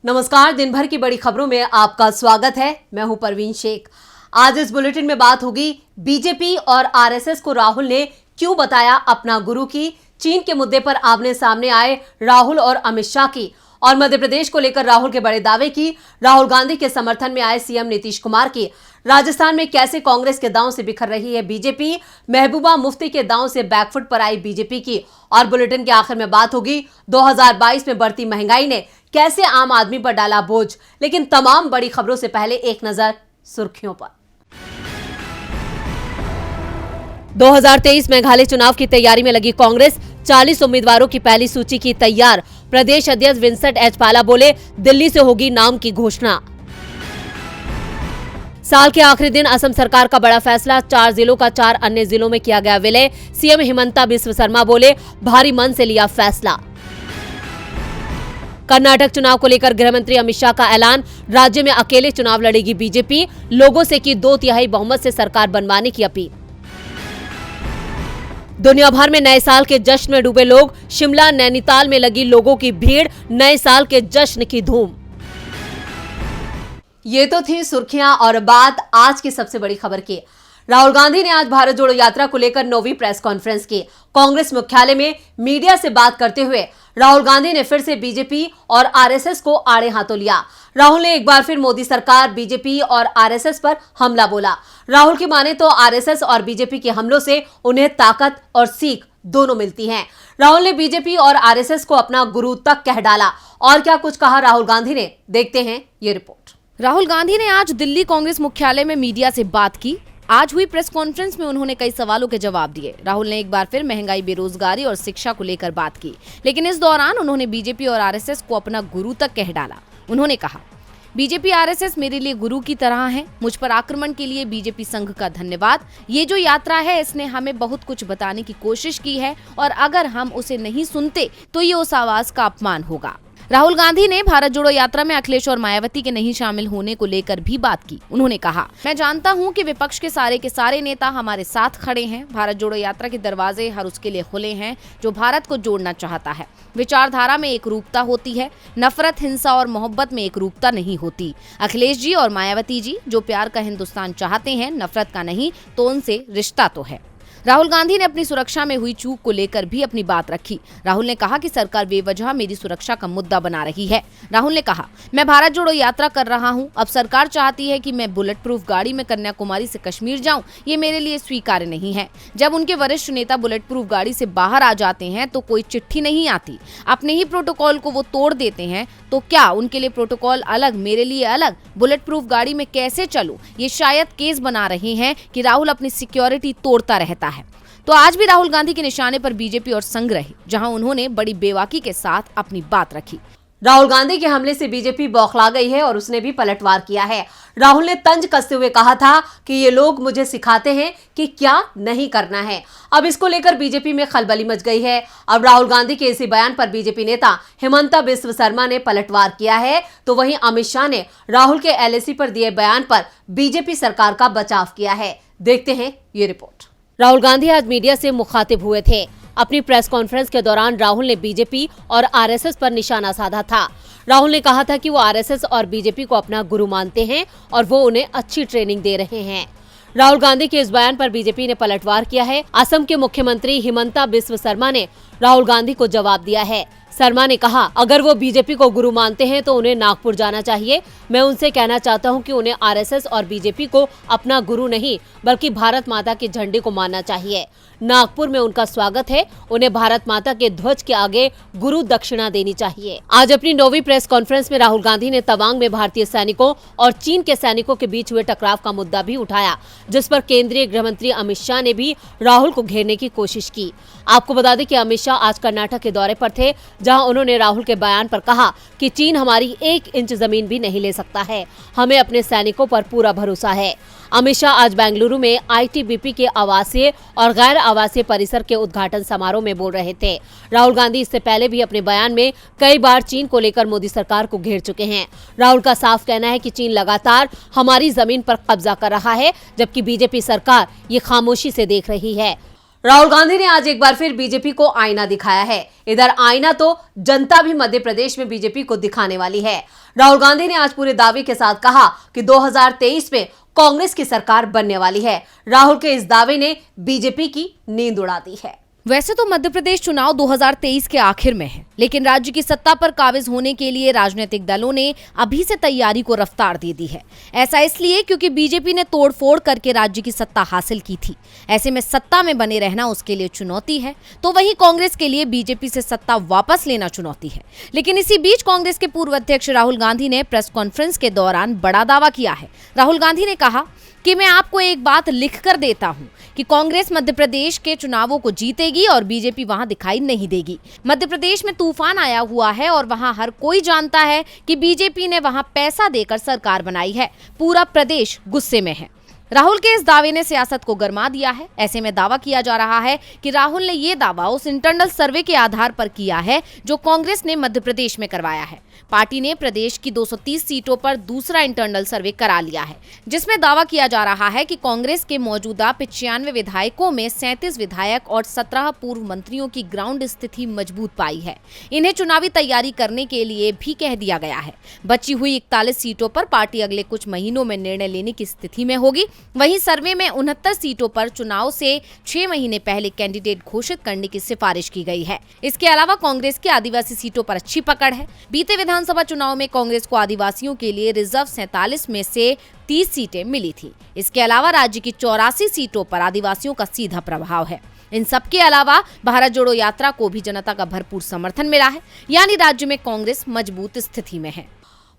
नमस्कार, दिन भर की बड़ी खबरों में आपका स्वागत है। मैं हूं परवीन शेख। आज इस बुलेटिन में बात होगी बीजेपी और आरएसएस को राहुल ने क्यों बताया अपना गुरु की, चीन के मुद्दे पर आमने सामने आए राहुल और अमित शाह की, और मध्य प्रदेश को लेकर राहुल के बड़े दावे की, राहुल गांधी के समर्थन में आए सीएम नीतीश कुमार की, राजस्थान में कैसे कांग्रेस के दांव से बिखर रही है बीजेपी, महबूबा मुफ्ती के दांव से बैकफुट पर आई बीजेपी की, और बुलेटिन के आखिर में बात होगी 2022 में बढ़ती महंगाई ने कैसे आम आदमी पर डाला बोझ। लेकिन तमाम बड़ी खबरों से पहले एक नजर सुर्खियों पर। 2023 मेघालय चुनाव की तैयारी में लगी कांग्रेस, 40 उम्मीदवारों की पहली सूची की तैयार। प्रदेश अध्यक्ष विंसेंट एच पाला बोले, दिल्ली से होगी नाम की घोषणा। साल के आखिरी दिन असम सरकार का बड़ा फैसला, 4 जिलों का 4 अन्य जिलों में किया गया विलय। सीएम हिमंता बिस्व शर्मा बोले, भारी मन से लिया फैसला। कर्नाटक चुनाव को लेकर गृहमंत्री अमित शाह का ऐलान, राज्य में अकेले चुनाव लड़ेगी बीजेपी, लोगों से की 2/3 बहुमत से सरकार बनवाने की अपील। दुनिया भर में नए साल के जश्न में डूबे लोग, शिमला नैनीताल में लगी लोगों की भीड़, नए साल के जश्न की धूम। ये तो थी सुर्खियां और बात आज की सबसे बड़ी खबर की। राहुल गांधी ने आज भारत जोड़ो यात्रा को लेकर 9वीं प्रेस कॉन्फ्रेंस की। कांग्रेस मुख्यालय में मीडिया से बात करते हुए राहुल गांधी ने फिर से बीजेपी और आरएसएस को आड़े हाथों लिया। राहुल ने एक बार फिर मोदी सरकार, बीजेपी और आरएसएस पर हमला बोला। राहुल की माने तो आरएसएस और बीजेपी के हमलों से उन्हें ताकत और सीख दोनों मिलती हैं। राहुल ने बीजेपी और आरएसएस को अपना गुरु तक कह डाला। और क्या कुछ कहा राहुल गांधी ने, देखते हैं ये रिपोर्ट। राहुल गांधी ने आज दिल्ली कांग्रेस मुख्यालय में मीडिया से बात की। आज हुई प्रेस कॉन्फ्रेंस में उन्होंने कई सवालों के जवाब दिए। राहुल ने एक बार फिर महंगाई, बेरोजगारी और शिक्षा को लेकर बात की, लेकिन इस दौरान उन्होंने बीजेपी और आरएसएस को अपना गुरु तक कह डाला। उन्होंने कहा, बीजेपी आरएसएस मेरे लिए गुरु की तरह है। मुझ पर आक्रमण के लिए बीजेपी संघ का धन्यवाद। ये जो यात्रा है, इसने हमें बहुत कुछ बताने की कोशिश की है, और अगर हम उसे नहीं सुनते तो ये उस आवाज का अपमान होगा। राहुल गांधी ने भारत जोड़ो यात्रा में अखिलेश और मायावती के नहीं शामिल होने को लेकर भी बात की। उन्होंने कहा, मैं जानता हूं कि विपक्ष के सारे नेता हमारे साथ खड़े हैं। भारत जोड़ो यात्रा के दरवाजे हर उसके लिए खुले हैं जो भारत को जोड़ना चाहता है। विचारधारा में एक रूपता होती है, नफरत, हिंसा और मोहब्बत में एक रूपता नहीं होती। अखिलेश जी और मायावती जी जो प्यार का हिंदुस्तान चाहते हैं, नफरत का नहीं, तो उनसे रिश्ता तो है। राहुल गांधी ने अपनी सुरक्षा में हुई चूक को लेकर भी अपनी बात रखी। राहुल ने कहा कि सरकार बेवजह मेरी सुरक्षा का मुद्दा बना रही है। राहुल ने कहा, मैं भारत जोड़ो यात्रा कर रहा हूं, अब सरकार चाहती है कि मैं बुलेट प्रूफ गाड़ी में कन्याकुमारी से कश्मीर जाऊं, ये मेरे लिए स्वीकार्य नहीं है। जब उनके वरिष्ठ नेता बुलेट प्रूफ गाड़ी से बाहर आ जाते हैं तो कोई चिट्ठी नहीं आती, अपने ही प्रोटोकॉल को वो तोड़ देते हैं, तो क्या उनके लिए प्रोटोकॉल अलग, मेरे लिए अलग? बुलेट प्रूफ गाड़ी में कैसे चलूं? ये शायद केस बना रहे हैं कि राहुल अपनी सिक्योरिटी तोड़ता रहता है। तो आज भी राहुल गांधी के निशाने पर बीजेपी और संघ रहे, जहां उन्होंने बड़ी बेबाकी के साथ अपनी बात रखी। राहुल गांधी के हमले से बीजेपी बौखला गई है और उसने भी पलटवार किया है। राहुल ने तंज कसते हुए कहा था कि ये लोग मुझे सिखाते हैं कि क्या नहीं करना है। अब इसको लेकर बीजेपी में खलबली मच गई है। अब राहुल गांधी के इसी बयान पर बीजेपी नेता हिमंता बिस्व शर्मा ने पलटवार किया है, तो वहीं अमित शाह ने राहुल के एलएसी पर दिए बयान पर बीजेपी सरकार का बचाव किया है। देखते हैं ये रिपोर्ट। राहुल गांधी आज मीडिया से मुखातिब हुए थे। अपनी प्रेस कॉन्फ्रेंस के दौरान राहुल ने बीजेपी और आरएसएस पर निशाना साधा था। राहुल ने कहा था कि वो आरएसएस और बीजेपी को अपना गुरु मानते हैं और वो उन्हें अच्छी ट्रेनिंग दे रहे हैं। राहुल गांधी के इस बयान पर बीजेपी ने पलटवार किया है। असम के मुख्यमंत्री हिमंता बिस्व शर्मा ने राहुल गांधी को जवाब दिया है। शर्मा ने कहा, अगर वो बीजेपी को गुरु मानते हैं तो उन्हें नागपुर जाना चाहिए। मैं उनसे कहना चाहता हूं कि उन्हें आरएसएस और बीजेपी को अपना गुरु नहीं बल्कि भारत माता के झंडे को मानना चाहिए। नागपुर में उनका स्वागत है। उन्हें भारत माता के ध्वज के आगे गुरु दक्षिणा देनी चाहिए। आज अपनी 9वीं प्रेस कॉन्फ्रेंस में राहुल गांधी ने तवांग में भारतीय सैनिकों और चीन के सैनिकों के बीच हुए टकराव का मुद्दा भी उठाया, जिस पर केंद्रीय गृह मंत्री अमित शाह ने भी राहुल को घेरने की कोशिश की। आपको बता दें कि अमित शाह आज कर्नाटक के दौरे पर थे, जहां उन्होंने राहुल के बयान पर कहा कि चीन हमारी 1 इंच जमीन भी नहीं ले सकता है। हमें अपने सैनिकों पर पूरा भरोसा है। अमित शाह आज बेंगलुरु में आईटीबीपी के आवासीय और गैर आवासीय परिसर के उद्घाटन समारोह में बोल रहे थे। राहुल गांधी इससे पहले भी अपने बयान में कई बार चीन को लेकर मोदी सरकार को घेर चुके हैं। राहुल का साफ कहना है कि चीन लगातार हमारी जमीन पर कब्जा कर रहा है, जबकि बीजेपी सरकार ये खामोशी से देख रही है। राहुल गांधी ने आज एक बार फिर बीजेपी को आईना दिखाया है। इधर आईना तो जनता भी मध्य प्रदेश में बीजेपी को दिखाने वाली है। राहुल गांधी ने आज पूरे दावे के साथ कहा कि 2023 में कांग्रेस की सरकार बनने वाली है। राहुल के इस दावे ने बीजेपी की नींद उड़ा दी है। वैसे तो मध्य प्रदेश चुनाव 2023 के आखिर में है, लेकिन राज्य की सत्ता पर काबिज होने के लिए राजनीतिक दलों ने अभी से तैयारी को रफ्तार दे दी है। ऐसा इसलिए क्योंकि बीजेपी ने तोड़फोड़ करके राज्य की सत्ता हासिल की थी। ऐसे में सत्ता में बने रहना उसके लिए चुनौती है, तो वहीं कांग्रेस के लिए बीजेपी से सत्ता वापस लेना चुनौती है। लेकिन इसी बीच कांग्रेस के पूर्व अध्यक्ष राहुल गांधी ने प्रेस कॉन्फ्रेंस के दौरान बड़ा दावा किया है। राहुल गांधी ने कहा कि मैं आपको एक बात लिख कर देता हूं कि कांग्रेस मध्य प्रदेश के चुनावों को जीतेगी और बीजेपी वहां दिखाई नहीं देगी। मध्य प्रदेश में तूफान आया हुआ है और वहां हर कोई जानता है कि बीजेपी ने वहां पैसा देकर सरकार बनाई है। पूरा प्रदेश गुस्से में है। राहुल के इस दावे ने सियासत को गरमा दिया है। ऐसे में दावा किया जा रहा है कि राहुल ने ये दावा उस इंटरनल सर्वे के आधार पर किया है जो कांग्रेस ने मध्य प्रदेश में करवाया है। पार्टी ने प्रदेश की 230 सीटों पर दूसरा इंटरनल सर्वे करा लिया है, जिसमें दावा किया जा रहा है कि कांग्रेस के मौजूदा 95 विधायकों में 37 विधायक और 17 पूर्व मंत्रियों की ग्राउंड स्थिति मजबूत पाई है। इन्हें चुनावी तैयारी करने के लिए भी कह दिया गया है। बची हुई 41 सीटों पर पार्टी अगले कुछ महीनों में निर्णय लेने की स्थिति में होगी। वहीं सर्वे में 69 सीटों पर चुनाव से 6 महीने पहले कैंडिडेट घोषित करने की सिफारिश की गई है। इसके अलावा कांग्रेस की आदिवासी सीटों पर अच्छी पकड़ है। बीते विधानसभा चुनाव में कांग्रेस को आदिवासियों के लिए रिजर्व 47 में से 30 सीटें मिली थी। इसके अलावा राज्य की 84 सीटों पर आदिवासियों का सीधा प्रभाव है। इन सब के अलावा भारत जोड़ो यात्रा को भी जनता का भरपूर समर्थन मिला है, यानी राज्य में कांग्रेस मजबूत स्थिति में है।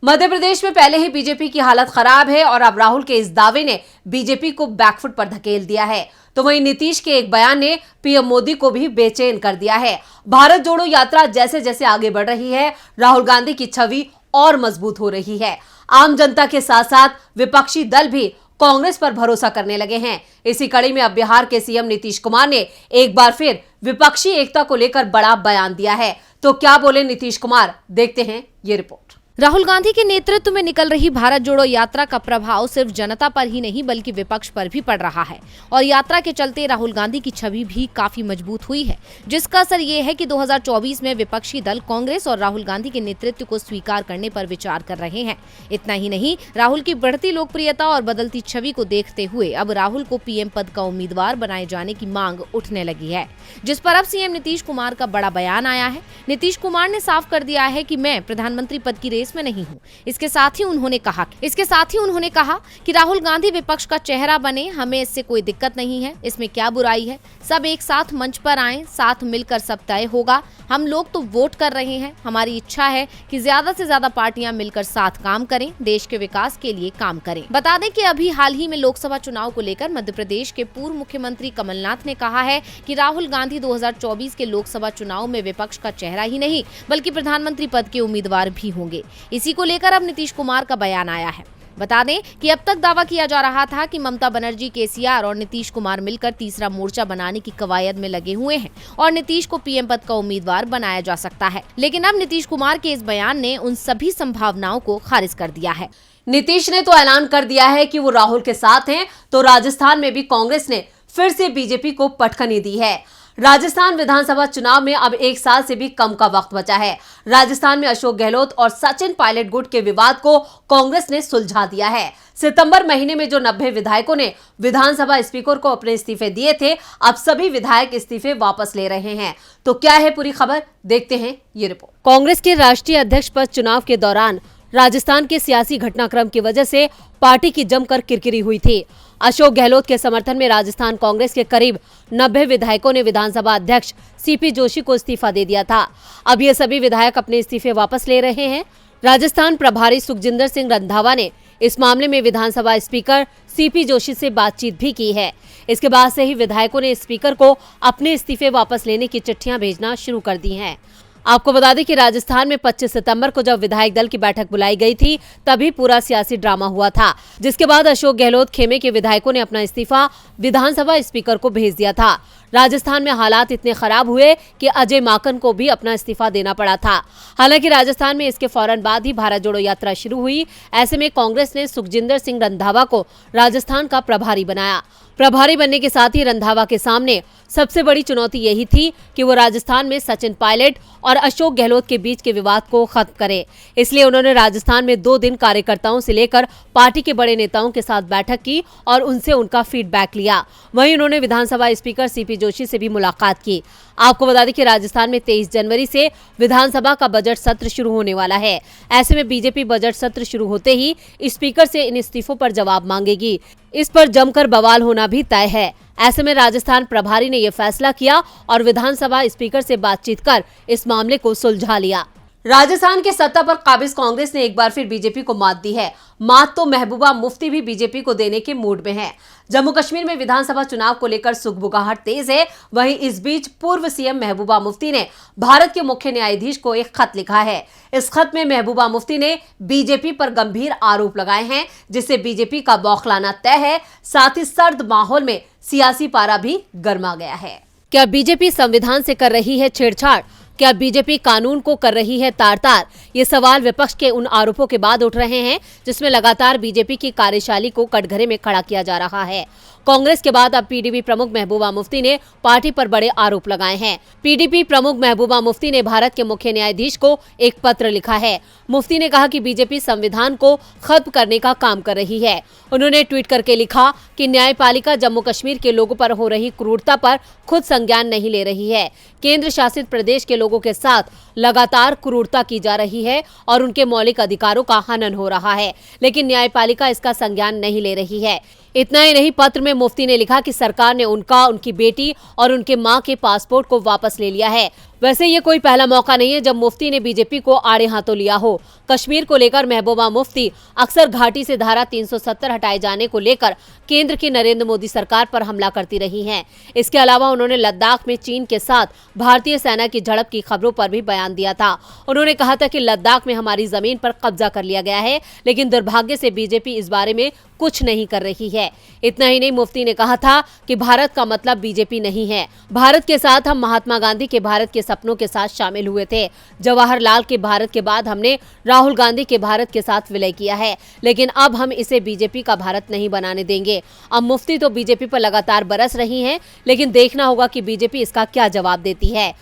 मध्य प्रदेश में पहले ही बीजेपी की हालत खराब है और अब राहुल के इस दावे ने बीजेपी को बैकफुट पर धकेल दिया है। तो वहीं नीतीश के एक बयान ने पीएम मोदी को भी बेचैन कर दिया है। भारत जोड़ो यात्रा जैसे जैसे आगे बढ़ रही है, राहुल गांधी की छवि और मजबूत हो रही है। आम जनता के साथ साथ विपक्षी दल भी कांग्रेस पर भरोसा करने लगे हैं। इसी कड़ी में अब बिहार के सीएम नीतीश कुमार ने एक बार फिर विपक्षी एकता को लेकर बड़ा बयान दिया है। तो क्या बोले नीतीश कुमार, देखते हैं ये रिपोर्ट। राहुल गांधी के नेतृत्व में निकल रही भारत जोड़ो यात्रा का प्रभाव सिर्फ जनता पर ही नहीं बल्कि विपक्ष पर भी पड़ रहा है और यात्रा के चलते राहुल गांधी की छवि भी काफी मजबूत हुई है, जिसका असर ये है कि 2024 में विपक्षी दल कांग्रेस और राहुल गांधी के नेतृत्व को स्वीकार करने पर विचार कर रहे हैं। इतना ही नहीं, राहुल की बढ़ती लोकप्रियता और बदलती छवि को देखते हुए अब राहुल को पीएम पद का उम्मीदवार बनाए जाने की मांग उठने लगी है, जिस पर अब सीएम नीतीश कुमार का बड़ा बयान आया है। नीतीश कुमार ने साफ कर दिया है कि मैं प्रधानमंत्री पद की रेस में नहीं हूं। इसके साथ ही उन्होंने कहा कि राहुल गांधी विपक्ष का चेहरा बने, हमें इससे कोई दिक्कत नहीं है। इसमें क्या बुराई है? सब एक साथ मंच पर आएं, साथ मिलकर सब तय होगा। हम लोग तो वोट कर रहे हैं। हमारी इच्छा है कि ज्यादा से ज्यादा पार्टियां मिलकर साथ काम करें, देश के विकास के लिए काम करें। बता दें कि अभी हाल ही में लोकसभा चुनाव को लेकर मध्य प्रदेश के पूर्व मुख्यमंत्री कमलनाथ ने कहा है कि राहुल गांधी 2024 के लोकसभा चुनाव में विपक्ष का चेहरा ही नहीं बल्कि प्रधानमंत्री पद के उम्मीदवार भी होंगे। इसी को लेकर अब नीतीश कुमार का बयान आया है। बता दें कि अब तक दावा किया जा रहा था कि ममता बनर्जी, केसीआर और नीतीश कुमार मिलकर तीसरा मोर्चा बनाने की कवायद में लगे हुए हैं और नीतीश को पीएम पद का उम्मीदवार बनाया जा सकता है। लेकिन अब नीतीश कुमार के इस बयान ने उन सभी संभावनाओं को खारिज कर दिया है। नीतीश ने तो ऐलान कर दिया है कि वो राहुल के साथ हैं, तो राजस्थान में भी कांग्रेस ने फिर से बीजेपी को पटखनी दी है। राजस्थान विधानसभा चुनाव में अब 1 साल से भी कम का वक्त बचा है। राजस्थान में अशोक गहलोत और सचिन पायलट गुट के विवाद को कांग्रेस ने सुलझा दिया है। सितंबर महीने में जो 90 विधायकों ने विधानसभा स्पीकर को अपने इस्तीफे दिए थे, अब सभी विधायक इस्तीफे वापस ले रहे हैं। तो क्या है पूरी खबर, देखते हैं ये रिपोर्ट। कांग्रेस के राष्ट्रीय अध्यक्ष पद चुनाव के दौरान राजस्थान के सियासी घटनाक्रम की वजह से पार्टी की जमकर किरकिरी हुई थी। अशोक गहलोत के समर्थन में राजस्थान कांग्रेस के करीब 90 विधायकों ने विधानसभा अध्यक्ष सीपी जोशी को इस्तीफा दे दिया था। अब ये सभी विधायक अपने इस्तीफे वापस ले रहे हैं। राजस्थान प्रभारी सुखजिंदर सिंह रंधावा ने इस मामले में विधानसभा स्पीकर सीपी जोशी से बातचीत भी की है। इसके बाद से ही विधायकों ने स्पीकर को अपने इस्तीफे वापस लेने की चिट्ठियां भेजना शुरू कर दी हैं। आपको बता दें कि राजस्थान में 25 सितंबर को जब विधायक दल की बैठक बुलाई गई थी, तभी पूरा सियासी ड्रामा हुआ था, जिसके बाद अशोक गहलोत खेमे के विधायकों ने अपना इस्तीफा विधानसभा स्पीकर को भेज दिया था। राजस्थान में हालात इतने खराब हुए कि अजय माकन को भी अपना इस्तीफा देना पड़ा था। हालांकि राजस्थान में इसके फौरन बाद ही भारत जोड़ो यात्रा शुरू हुई। ऐसे में कांग्रेस ने सुखजिंदर सिंह रंधावा को राजस्थान का प्रभारी बनाया। प्रभारी बनने के साथ ही रंधावा के सामने सबसे बड़ी चुनौती यही थी कि वो राजस्थान में सचिन पायलट और अशोक गहलोत के बीच के विवाद को खत्म करे। इसलिए उन्होंने राजस्थान में 2 दिन कार्यकर्ताओं से लेकर पार्टी के बड़े नेताओं के साथ बैठक की और उनसे उनका फीडबैक लिया। वहीं उन्होंने विधानसभा स्पीकर सीपी जोशी से भी मुलाकात की। आपको बता दें कि राजस्थान में 23 जनवरी से विधानसभा का बजट सत्र शुरू होने वाला है। ऐसे में बीजेपी बजट सत्र शुरू होते ही स्पीकर से इन इस्तीफों पर जवाब मांगेगी। इस पर जमकर बवाल होना भी तय है। ऐसे में राजस्थान प्रभारी ने यह फैसला किया और विधानसभा स्पीकर से बातचीत कर इस मामले को सुलझा लिया। राजस्थान के सत्ता पर काबिज कांग्रेस ने एक बार फिर बीजेपी को मात दी है। मात तो महबूबा मुफ्ती भी बीजेपी को देने के मूड में है। जम्मू कश्मीर में विधानसभा चुनाव को लेकर सुगबुगाहट तेज है। वहीं इस बीच पूर्व सीएम महबूबा मुफ्ती ने भारत के मुख्य न्यायाधीश को एक खत लिखा है। इस खत में महबूबा मुफ्ती ने बीजेपी पर गंभीर आरोप लगाए हैं, जिससे बीजेपी का बौखलाना तय है। साथ ही सर्द माहौल में सियासी पारा भी गर्मा गया है। क्या बीजेपी संविधान से कर रही है छेड़छाड़? क्या बीजेपी कानून को कर रही है तार-तार? ये सवाल विपक्ष के उन आरोपों के बाद उठ रहे हैं जिसमें लगातार बीजेपी की कार्यशैली को कटघरे में खड़ा किया जा रहा है। कांग्रेस के बाद अब पीडीपी प्रमुख महबूबा मुफ्ती ने पार्टी पर बड़े आरोप लगाए हैं। पीडीपी प्रमुख महबूबा मुफ्ती ने भारत के मुख्य न्यायाधीश को एक पत्र लिखा है। मुफ्ती ने कहा कि बीजेपी संविधान को खत्म करने का काम कर रही है। उन्होंने ट्वीट करके लिखा कि न्यायपालिका जम्मू कश्मीर के लोगों पर हो रही क्रूरता पर खुद संज्ञान नहीं ले रही है। केंद्र शासित प्रदेश के लोगों के साथ लगातार क्रूरता की जा रही है और उनके मौलिक अधिकारों का हनन हो रहा है, लेकिन न्यायपालिका इसका संज्ञान नहीं ले रही है। इतना ही नहीं, पत्र में मुफ्ती ने लिखा कि सरकार ने उनकी बेटी और उनके मां के पासपोर्ट को वापस ले लिया है। वैसे ये कोई पहला मौका नहीं है जब मुफ्ती ने बीजेपी को आड़े हाथों लिया हो। कश्मीर को लेकर महबूबा मुफ्ती अक्सर घाटी से धारा 370 हटाए जाने को लेकर केंद्र की नरेंद्र मोदी सरकार पर हमला करती रही हैं। इसके अलावा उन्होंने लद्दाख में चीन के साथ भारतीय सेना की झड़प की खबरों पर भी बयान दिया था। उन्होंने कहा था कि लद्दाख में हमारी जमीन पर कब्जा कर लिया गया है, लेकिन दुर्भाग्य से बीजेपी इस बारे में कुछ नहीं कर रही है। इतना ही नहीं, मुफ्ती ने कहा था कि भारत का मतलब बीजेपी नहीं है। भारत के साथ हम महात्मा गांधी के भारत के सपनों के साथ शामिल हुए थे। जवाहरलाल के भारत के बाद हमने राहुल गांधी के भारत के साथ विलय किया है, लेकिन अब हम इसे बीजेपी का भारत नहीं बनाने देंगे। अब मुफ्ती तो बीजेपी पर लगातार बरस रही हैं, लेकिन देखना होगा कि बीजेपी इसका क्या जवाब देती है।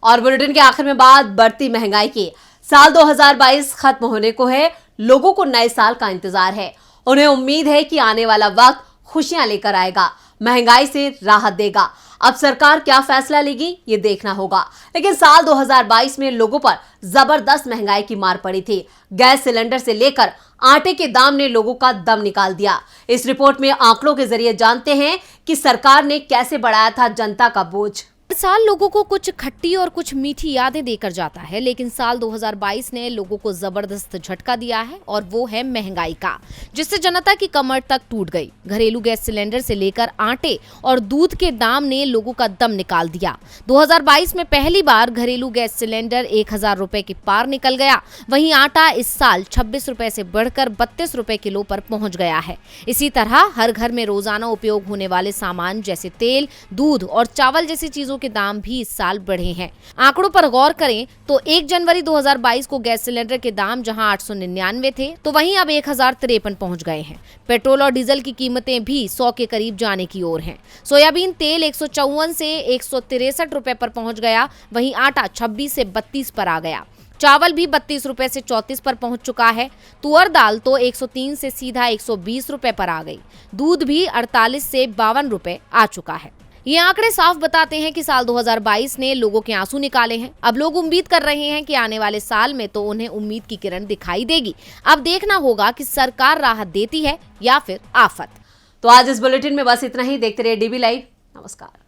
और बुलेटिन के आखिर में बात बढ़ती महंगाई की। साल 2022 खत्म होने को है। लोगों को नए साल का इंतजार है। उन्हें उम्मीद है कि आने वाला वक्त खुशियां लेकर आएगा, महंगाई से राहत देगा। अब सरकार क्या फैसला लेगी ये देखना होगा। लेकिन साल 2022 में लोगों पर जबरदस्त महंगाई की मार पड़ी थी। गैस सिलेंडर से लेकर आटे के दाम ने लोगों का दम निकाल दिया। इस रिपोर्ट में आंकड़ों के जरिए जानते हैं कि सरकार ने कैसे बढ़ाया था जनता का बोझ। साल लोगों को कुछ खट्टी और कुछ मीठी यादें देकर जाता है, लेकिन साल 2022 ने लोगों को जबरदस्त झटका दिया है और वो है महंगाई का, जिससे जनता की कमर तक टूट गई। घरेलू गैस सिलेंडर से लेकर आटे और दूध के दाम ने लोगों का दम निकाल दिया। 2022 में पहली बार घरेलू गैस सिलेंडर 1000 रुपए के पार निकल गया। वहीं आटा इस साल 26 रुपए से बढ़कर 32 रुपए किलो पर पहुंच गया है। इसी तरह हर घर में रोजाना उपयोग होने वाले सामान जैसे तेल, दूध और चावल जैसी चीजों के दाम भी इस साल बढ़े हैं। आंकड़ों पर गौर करें तो 1 जनवरी 2022 को गैस सिलेंडर के दाम जहां 899 थे, तो वहीं अब 1053 पहुंच गए हैं। पेट्रोल और डीजल की कीमतें भी 100 के करीब जाने की ओर हैं। सोयाबीन तेल 154 से 163 रुपए पर पहुंच गया। वहीं आटा 26 से 32 पर आ गया। चावल भी 32 रुपए से 34 पर पहुंच चुका है। तुअर दाल तो 103 से सीधा 120 रुपए पर आ गई। दूध भी 48 से 52 रुपए आ चुका है। ये आंकड़े साफ बताते हैं कि साल 2022 ने लोगों के आंसू निकाले हैं। अब लोग उम्मीद कर रहे हैं कि आने वाले साल में तो उन्हें उम्मीद की किरण दिखाई देगी। अब देखना होगा कि सरकार राहत देती है या फिर आफत। तो आज इस बुलेटिन में बस इतना ही। देखते रहिए डीबी लाइव। नमस्कार।